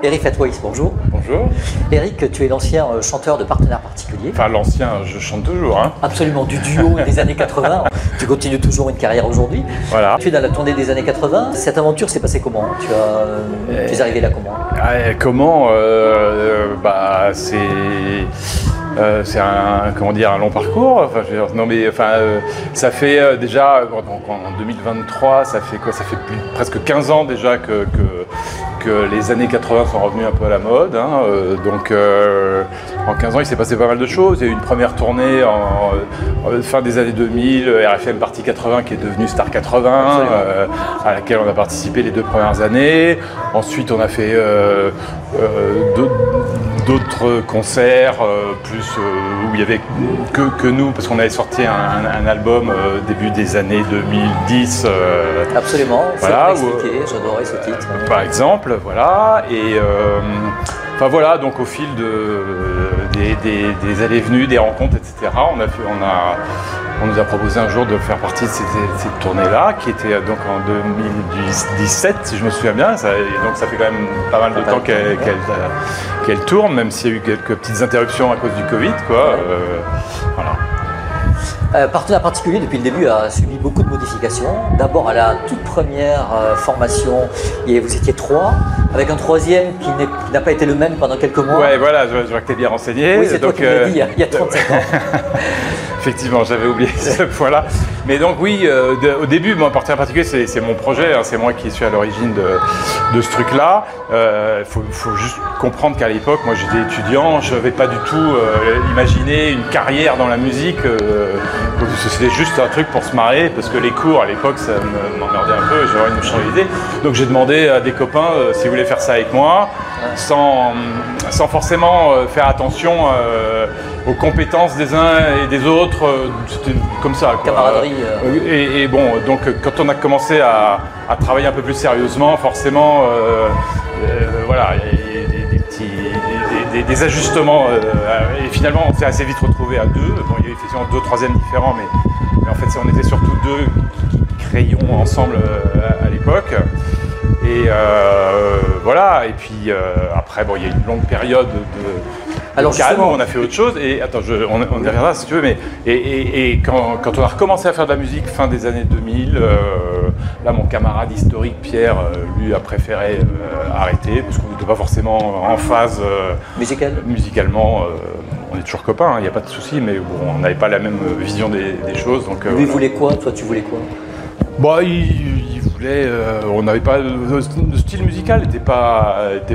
Eric Fatouis, bonjour. Bonjour. Eric, tu es l'ancien chanteur de Partenaires Particuliers. Enfin, l'ancien, je chante toujours. Hein. Absolument, du duo des années 80. Tu continues toujours une carrière aujourd'hui. Voilà. Tu es dans la tournée des années 80. Cette aventure s'est passée comment? Tu es arrivé là comment? Comment c'est un, comment dire, un long parcours. Enfin, je veux dire, non mais ça fait déjà en 2023, ça fait quoi? Ça fait presque 15 ans déjà que les années 80 sont revenues un peu à la mode. Hein. Donc en 15 ans, il s'est passé pas mal de choses. Il y a eu une première tournée en fin des années 2000, RFM Party 80 qui est devenue Star 80, à laquelle on a participé les 2 premières années. Ensuite, on a fait d'autres concerts, plus où il y avait que nous, parce qu'on avait sorti un album début des années 2010. Absolument, voilà, j'adorais ce titre. Par exemple, voilà. Et enfin voilà, donc au fil des allées-venues, des rencontres, etc., on nous a proposé un jour de faire partie de cette tournée-là, qui était donc en 2017, si je me souviens bien. Donc ça fait quand même pas mal de temps qu'elle tourne, même s'il y a eu quelques petites interruptions à cause du Covid, quoi. Voilà. Partenaires Particuliers, depuis le début, a subi beaucoup de modifications. D'abord, à la toute première formation, vous étiez 3, avec un 3e qui n'a pas été le même pendant quelques mois. Ouais, voilà, je vois que tu es bien renseigné. Oui, c'est toi qui me l'as dit il y a 35 ans. Effectivement, j'avais oublié ce point-là. Mais donc oui, au début, moi, Partenaires Particuliers, c'est mon projet, hein, c'est moi qui suis à l'origine de ce truc-là. Faut juste comprendre qu'à l'époque, moi j'étais étudiant, je n'avais pas du tout imaginé une carrière dans la musique. C'était juste un truc pour se marrer, parce que les cours à l'époque, ça m'emmerdait un peu, j'avais envie de me changer d'idée. Donc j'ai demandé à des copains s'ils voulaient faire ça avec moi, sans forcément faire attention aux compétences des uns et des autres. C'était comme ça, quoi. Camaraderie. Et bon, donc quand on a commencé à travailler un peu plus sérieusement, forcément, voilà, il y a des ajustements. Et finalement, on s'est assez vite retrouvés à 2. Bon, il y a eu effectivement 2 troisièmes différents, mais en fait, on était surtout 2 qui créions ensemble à l'époque. Et voilà, et puis après, bon, il y a une longue période de calme, on a fait autre chose, et attends, on y reviendra si tu veux, mais quand on a recommencé à faire de la musique fin des années 2000, là mon camarade historique Pierre, lui a préféré arrêter, parce qu'on n'était pas forcément en phase musicalement, on est toujours copains, il n'y a pas de souci, mais bon, on n'avait pas la même vision des choses. Donc, lui voulait quoi, toi tu voulais quoi? Bah, il voulait, on n'avait pas, le style musical était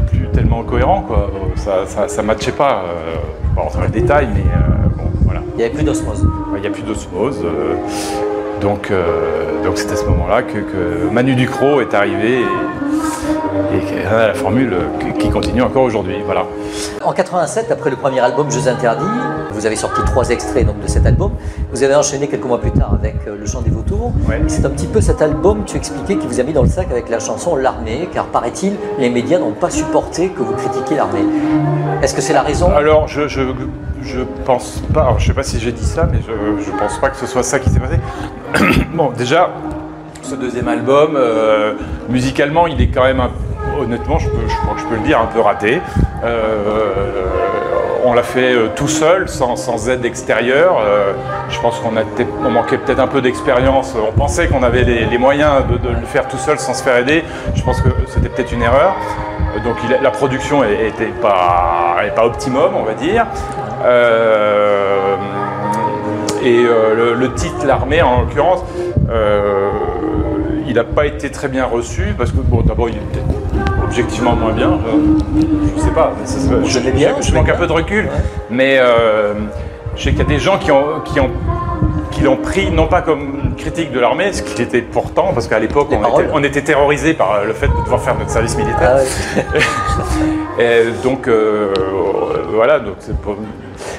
plus tellement cohérent, quoi. Ça matchait pas. On va rentrer dans le détail, mais bon, voilà. Il n'y avait plus d'osmose. Il n'y a plus d'osmose. Donc c'est à ce moment-là que Manu Ducrot est arrivé et la formule qui continue encore aujourd'hui. Voilà. En 87, après le premier album Jeux Interdits, vous avez sorti 3 extraits donc, de cet album. Vous avez enchaîné quelques mois plus tard avec Le Chant des Vautours. Ouais. C'est un petit peu cet album, tu expliquais, qui vous a mis dans le sac avec la chanson L'Armée, car paraît-il, les médias n'ont pas supporté que vous critiquiez l'armée. Est-ce que c'est la raison? Alors, je pense pas, alors, je sais pas si j'ai dit ça, mais je pense pas que ce soit ça qui s'est passé. Bon, déjà, ce 2e album, musicalement, il est quand même, honnêtement, je crois que je peux le dire, un peu raté. On l'a fait tout seul, sans aide extérieure. Je pense qu'on manquait peut-être un peu d'expérience. On pensait qu'on avait les moyens de le faire tout seul sans se faire aider. Je pense que c'était peut-être une erreur. Donc la production n'était pas optimum, on va dire. Le titre L'Armée, en l'occurrence, il n'a pas été très bien reçu parce que, bon, d'abord, il est peut-être objectivement moins bien. Je sais pas. Je manque un peu de recul, mais je sais qu'il y a des gens qui l'ont pris non pas comme une critique de l'armée, ce qui était pourtant, parce qu'à l'époque on était terrorisés par le fait de devoir faire notre service militaire. Ah ouais. Et donc voilà. Donc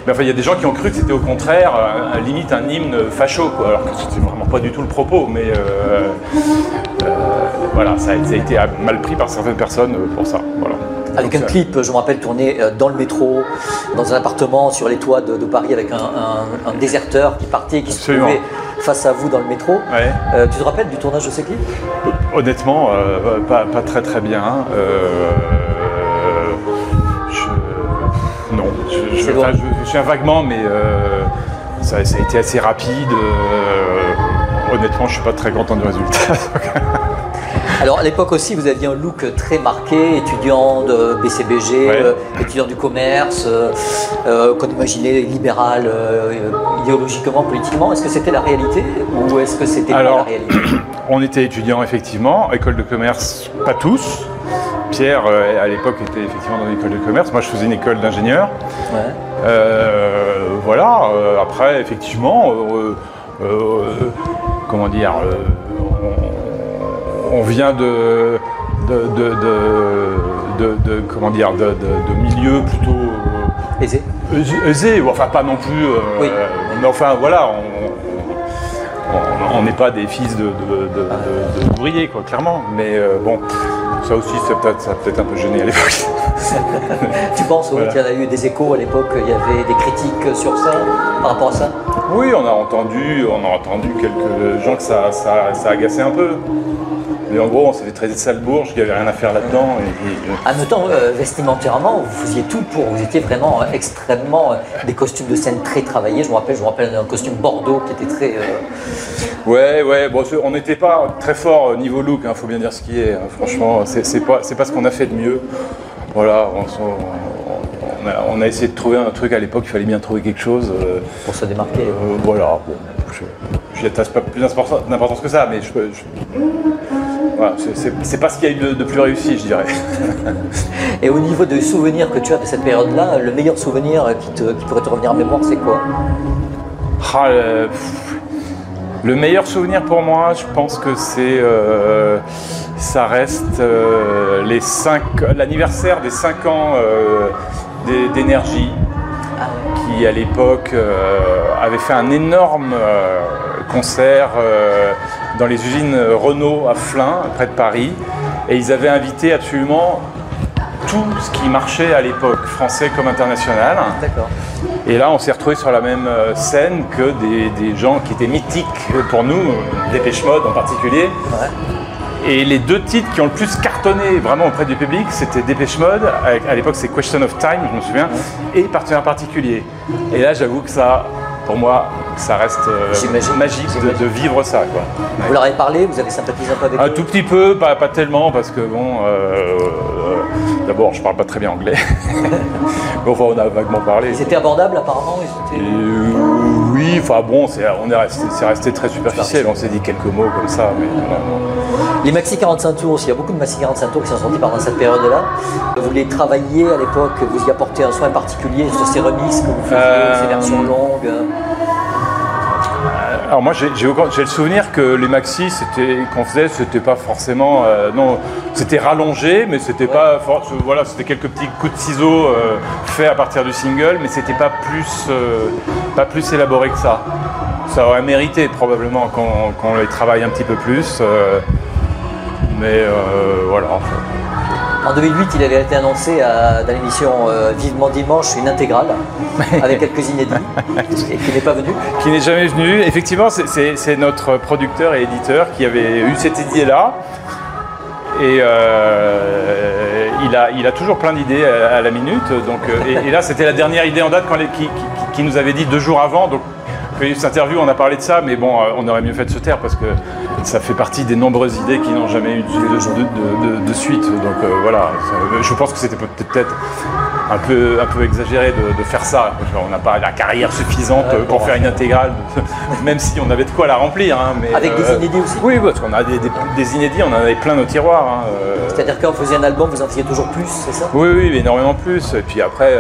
mais enfin, il y a des gens qui ont cru que c'était au contraire limite un hymne facho, quoi, alors que c'était vraiment pas du tout le propos. Mais voilà, ça a été mal pris par certaines personnes pour ça. Voilà. Avec un clip, je me rappelle, tourné dans le métro, dans un appartement sur les toits de Paris, avec un déserteur qui partait, qui se trouvait face à vous dans le métro. Ouais. Tu te rappelles du tournage de ces clips? Honnêtement, pas très bien. Non, je me souviens vaguement, mais ça a été assez rapide. Honnêtement, je ne suis pas très content du résultat. Alors à l'époque aussi, vous aviez un look très marqué, étudiant de BCBG, ouais. Étudiant du commerce, qu'on imaginait libéral, idéologiquement, politiquement. Est-ce que c'était la réalité ou est-ce que c'était pas la réalité? On était étudiants effectivement, école de commerce, pas tous. Pierre, à l'époque, était effectivement dans l'école de commerce. Moi, je faisais une école d'ingénieur. Ouais. Voilà. Après, effectivement, comment dire, on vient de comment dire, de milieux plutôt aisés. Enfin, pas non plus. Oui. Mais enfin, voilà. On n'est pas des fils d'ouvriers, quoi, clairement. Mais bon, ça aussi, ça a peut-être un peu gêné à l'époque. Tu penses qu'il y en a eu des échos à l'époque, il y avait des critiques sur ça, par rapport à ça? Oui, on a entendu quelques gens que ça agaçait un peu. Mais en gros, on s'est fait traiter de sale bourge, qu'il n'y avait rien à faire là-dedans. En même temps, vestimentairement, vous faisiez tout pour. Vous étiez vraiment extrêmement. Des costumes de scène très travaillés. Je me rappelle d'un costume bordeaux qui était très. Ouais. Bon, on n'était pas très fort niveau look, hein, faut bien dire ce qui est. Hein. Franchement, c'est pas ce qu'on a fait de mieux. Voilà, on a essayé de trouver un truc à l'époque, il fallait bien trouver quelque chose. Pour se démarquer. Voilà. Bon, je n'y attache pas plus d'importance que ça, mais voilà, c'est pas ce qu'il y a eu de plus réussi, je dirais. Et au niveau des souvenirs que tu as de cette période-là, le meilleur souvenir qui pourrait te revenir en mémoire, c'est quoi? Le meilleur souvenir pour moi, je pense que ça reste l'anniversaire des 5 ans d'énergie, qui à l'époque avait fait un énorme concert dans les usines Renault à Flins, près de Paris, et ils avaient invité absolument tout ce qui marchait à l'époque, français comme international. D'accord. Et là, on s'est retrouvés sur la même scène que des gens qui étaient mythiques pour nous, Dépêche Mode en particulier. Ouais. Et les 2 titres qui ont le plus cartonné vraiment auprès du public, c'était Dépêche Mode, à l'époque c'est Question of Time, je me souviens, et Partenaire particulier. Et là, j'avoue que ça, pour moi, ça reste magique de vivre ça, quoi. Vous leur avez parlé, vous avez sympathisé un peu avec eux? Un tout petit peu, pas tellement, parce que bon, d'abord je parle pas très bien anglais. Mais enfin, on a vaguement parlé. Ils étaient abordables apparemment? Oui, enfin bon, c'est resté très superficiel, on s'est dit quelques mots comme ça. Mais, les maxi 45 tours aussi, il y a beaucoup de maxi 45 tours qui sont sortis pendant cette période-là. Vous les travailliez à l'époque, vous y apportez un soin particulier sur ces remixes que vous faisiez, ces versions longues? Alors moi j'ai le souvenir que les maxi qu'on faisait, c'était pas forcément non, c'était rallongé, mais c'était pas voilà, c'était quelques petits coups de ciseaux faits à partir du single, mais c'était pas plus élaboré que ça. Ça aurait mérité probablement qu'on les travaille un petit peu plus, mais voilà. En 2008, il avait été annoncé dans l'émission Vivement Dimanche une intégrale avec quelques inédits et qui n'est pas venu. Qui n'est jamais venu. Effectivement, c'est notre producteur et éditeur qui avait eu cette idée-là. Et il a toujours plein d'idées à la minute. Donc, et là, c'était la dernière idée en date qui nous avait dit 2 jours avant. Donc, cette interview, on a parlé de ça, mais bon, on aurait mieux fait de se taire parce que ça fait partie des nombreuses idées qui n'ont jamais eu de suite. Donc voilà, je pense que c'était peut-être un peu exagéré de faire ça. On n'a pas la carrière suffisante pour faire une intégrale, même si on avait de quoi la remplir. Hein, mais, avec des inédits aussi? Oui, parce qu'on a des inédits, on en avait plein nos tiroirs. Hein, c'est-à-dire quand vous faisiez un album, vous en faisiez toujours plus, c'est ça? Oui, énormément plus. Et puis après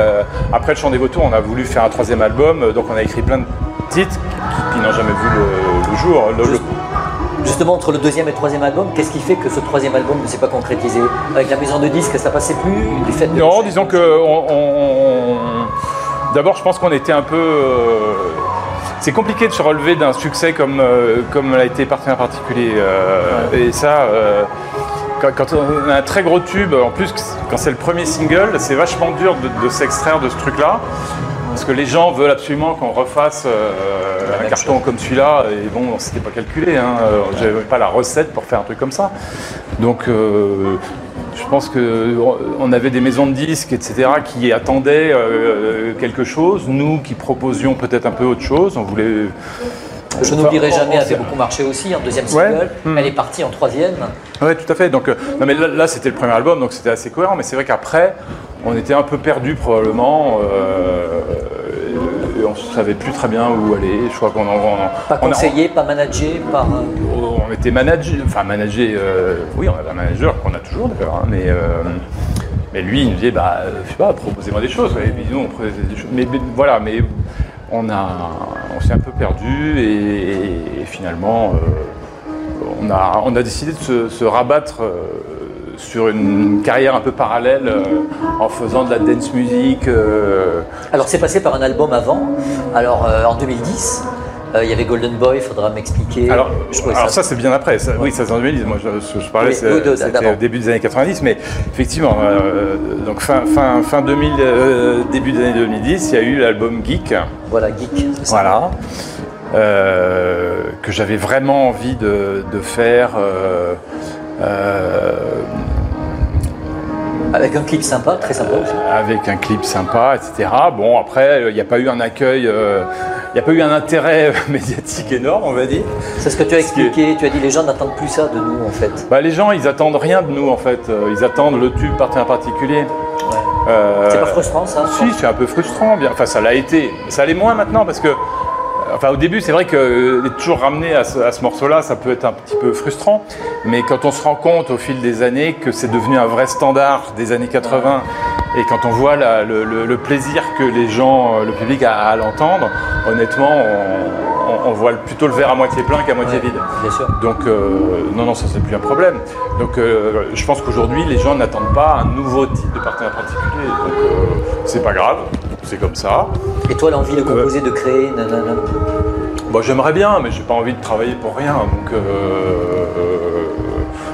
le Chant des Vautours, on a voulu faire un 3e album, donc on a écrit plein de titres qui n'ont jamais vu le jour. Justement, entre le 2e et le 3e album, qu'est-ce qui fait que ce 3e album ne s'est pas concrétisé? Avec la maison de disques, ça passait plus du fait de... Non, disons que d'abord, je pense qu'on était un peu... C'est compliqué de se relever d'un succès comme l'a été Partenaire particulier. Et ça, quand on a un très gros tube, en plus, quand c'est le premier single, c'est vachement dur de s'extraire de ce truc-là. Parce que les gens veulent absolument qu'on refasse un carton comme celui-là, et bon, c'était pas calculé, hein. J'avais pas la recette pour faire un truc comme ça. Donc, Je pense qu'on avait des maisons de disques, etc., qui attendaient quelque chose. Nous, qui proposions peut-être un peu autre chose, on voulait... Je n'oublierai jamais, a fait beaucoup marché aussi, en deuxième single. Ouais. Elle est partie en troisième. Oui, tout à fait. Donc, non, mais là c'était le premier album, donc c'était assez cohérent. Mais c'est vrai qu'après, on était un peu perdus probablement. Et on ne savait plus très bien où aller. Je crois qu'on pas conseillé, pas managé, par... On était managé, oui, on avait un manager qu'on a toujours d'ailleurs, hein, mais lui il nous disait, je sais pas, proposez-moi des choses. Et puis nous on proposait des choses. Mais voilà, mais on s'est un peu perdu et finalement on a décidé de se rabattre sur une carrière un peu parallèle en faisant de la dance music. Alors c'est passé par un album avant. Alors en 2010, il y avait Golden Boy, il faudra m'expliquer. Alors ça c'est bien après, ça, oui ça c'est en 2010, moi je parlais c'était au début des années 90, mais effectivement, donc fin 2000, début des années 2010, il y a eu l'album Geek. Voilà, Geek. Voilà. Que j'avais vraiment envie de faire. Avec un clip sympa, très sympa aussi. Avec un clip sympa, etc. Bon, après, il n'y a pas eu un accueil, il n'y a pas eu un intérêt médiatique énorme, on va dire. C'est ce que tu as expliqué, tu as dit les gens n'attendent plus ça de nous en fait. Les gens, ils attendent rien de nous en fait. Ils attendent le tube par un particulier. Ouais. C'est pas frustrant ça? Si, c'est un peu frustrant. Enfin, ça l'a été. Ça l'est moins maintenant parce que. Enfin, au début, c'est vrai qu'être toujours ramené à ce morceau-là, ça peut être un petit peu frustrant. Mais quand on se rend compte au fil des années que c'est devenu un vrai standard des années 80, et quand on voit le plaisir que les gens, le public a à l'entendre, honnêtement, on voit plutôt le verre à moitié plein qu'à moitié vide. Bien sûr. Donc, non, ça c'est plus un problème. Donc, je pense qu'aujourd'hui, les gens n'attendent pas un nouveau type de partenaire particulier. Donc, c'est pas grave, c'est comme ça. Et toi, l'envie de composer, de créer, nanana? J'aimerais bien, mais j'ai pas envie de travailler pour rien. Donc,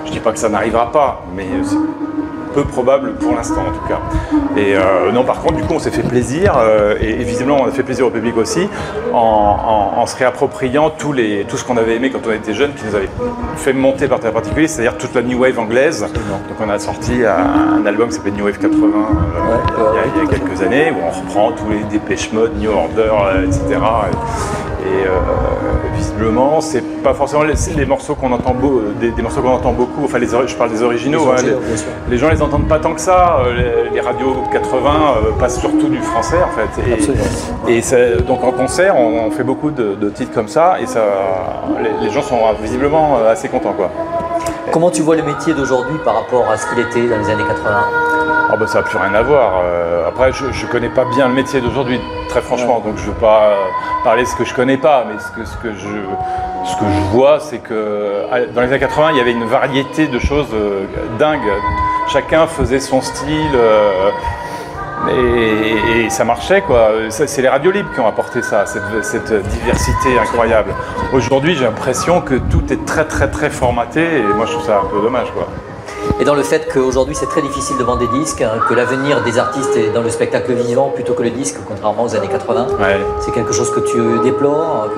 je dis pas que ça n'arrivera pas, mais c'est peu probable pour l'instant en tout cas. Et non, par contre, du coup, on s'est fait plaisir et visiblement, on a fait plaisir au public aussi en se réappropriant tout ce qu'on avait aimé quand on était jeune, qui nous avait fait monter par terre particulier, c'est-à-dire toute la new wave anglaise. Donc, on a sorti un album qui s'appelle New Wave 80 il y a quelques années où on reprend tous les Depeche Mode, New Order, etc. Et visiblement, c'est pas forcément les morceaux qu'on entend des morceaux qu'on entend beaucoup. Enfin, je parle des originaux. Les gens les entendent pas tant que ça. Les radios 80 passent surtout du français en fait. Et donc en concert, on fait beaucoup de titres comme ça, et les gens sont visiblement assez contents, quoi. Comment tu vois le métier d'aujourd'hui par rapport à ce qu'il était dans les années 80? Ça n'a plus rien à voir. Après, je ne connais pas bien le métier d'aujourd'hui, très franchement, donc je ne veux pas parler de ce que je ne connais pas, mais ce que je vois, c'est que dans les années 80, il y avait une variété de choses dingues. Chacun faisait son style et ça marchait, quoi. C'est les radios libres qui ont apporté ça, cette diversité incroyable. Aujourd'hui, j'ai l'impression que tout est très très très formaté, et moi je trouve ça un peu dommage, quoi. Et dans le fait qu'aujourd'hui c'est très difficile de vendre des disques, que l'avenir des artistes est dans le spectacle vivant plutôt que le disque, contrairement aux années 80, c'est quelque chose que tu déplores,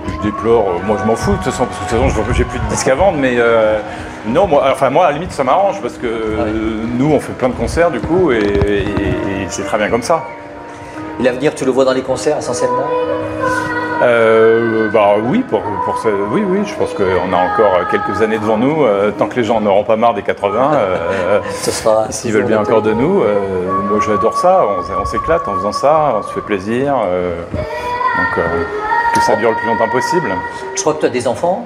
je déplore, moi je m'en fous de toute façon, parce que de toute façon j'ai plus de disques à vendre, mais non, moi à la limite ça m'arrange, parce que nous on fait plein de concerts du coup, et c'est très bien comme ça. Et l'avenir, tu le vois dans les concerts essentiellement? Oui, oui, je pense qu'on a encore quelques années devant nous, tant que les gens n'auront pas marre des 80, s'ils veulent bien encore de nous, moi j'adore ça, on s'éclate en faisant ça, on se fait plaisir, donc que ça dure le plus longtemps possible. Je crois que tu as des enfants,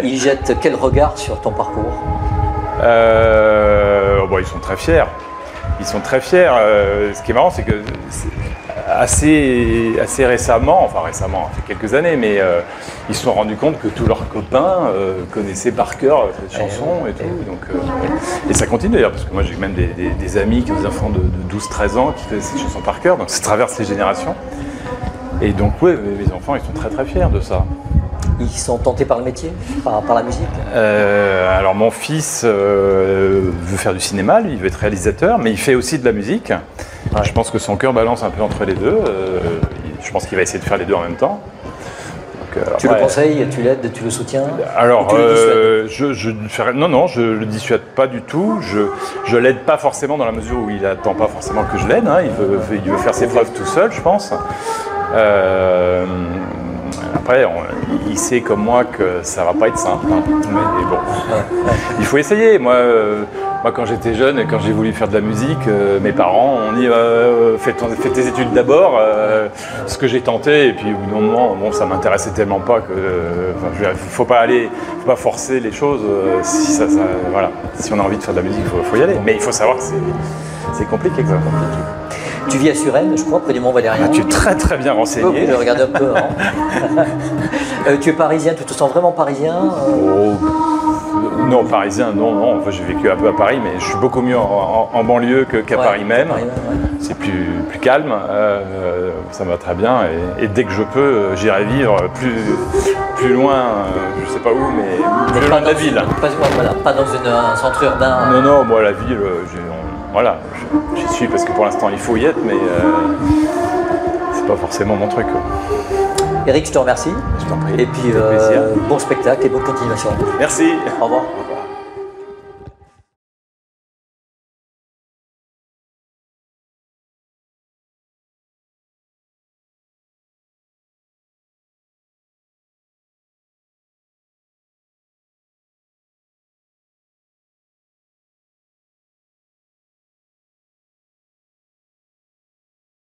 ils jettent quel regard sur ton parcours? Ils sont très fiers. Ils sont très fiers. Ce qui est marrant, c'est que assez récemment, ça fait quelques années, mais ils se sont rendus compte que tous leurs copains connaissaient par cœur cette chanson et tout. Donc, et ça continue d'ailleurs, parce que moi j'ai même des amis qui ont des enfants de 12-13 ans qui connaissent cette chanson par cœur, donc ça traverse les générations. Et donc oui, mes enfants, ils sont très très fiers de ça. Ils sont tentés par le métier, par la musique? Alors mon fils veut faire du cinéma, lui, il veut être réalisateur, mais il fait aussi de la musique. Je pense que son cœur balance un peu entre les deux. Je pense qu'il va essayer de faire les deux en même temps. Donc, Tu le conseilles, tu l'aides, tu le soutiens? Alors, non, je le dissuade pas du tout. Je l'aide pas forcément dans la mesure où il attend pas forcément que je l'aide. Hein. Il veut faire ses preuves tout seul, je pense. Après, il sait comme moi que ça va pas être simple. Hein. Mais bon, il faut essayer. Moi, quand j'étais jeune et quand j'ai voulu faire de la musique, mes parents ont dit fais tes études d'abord. Ce que j'ai tenté, et puis au bout d'un moment, bon, ça m'intéressait tellement pas que faut pas forcer les choses. Voilà. Si on a envie de faire de la musique, faut y aller. Mais il faut savoir que c'est compliqué, quoi. Tu vis à Suresnes, je crois, près du Mont-Valérien. Ah, tu es très très bien renseigné. Okay, je regarde un peu. Tu es parisien, tu te sens vraiment parisien Non, parisien, non. Enfin, j'ai vécu un peu à Paris, mais je suis beaucoup mieux en banlieue qu'à Paris même. C'est plus calme, ça me va très bien. Et dès que je peux, j'irai vivre plus loin, je sais pas où, mais plus loin de la ville. Pas dans un centre urbain. Non, moi la ville, voilà, j'y suis parce que pour l'instant il faut y être, mais c'est pas forcément mon truc. Eric, je te remercie. Je t'en prie. Et puis bon spectacle et bonne continuation. Merci. Au revoir.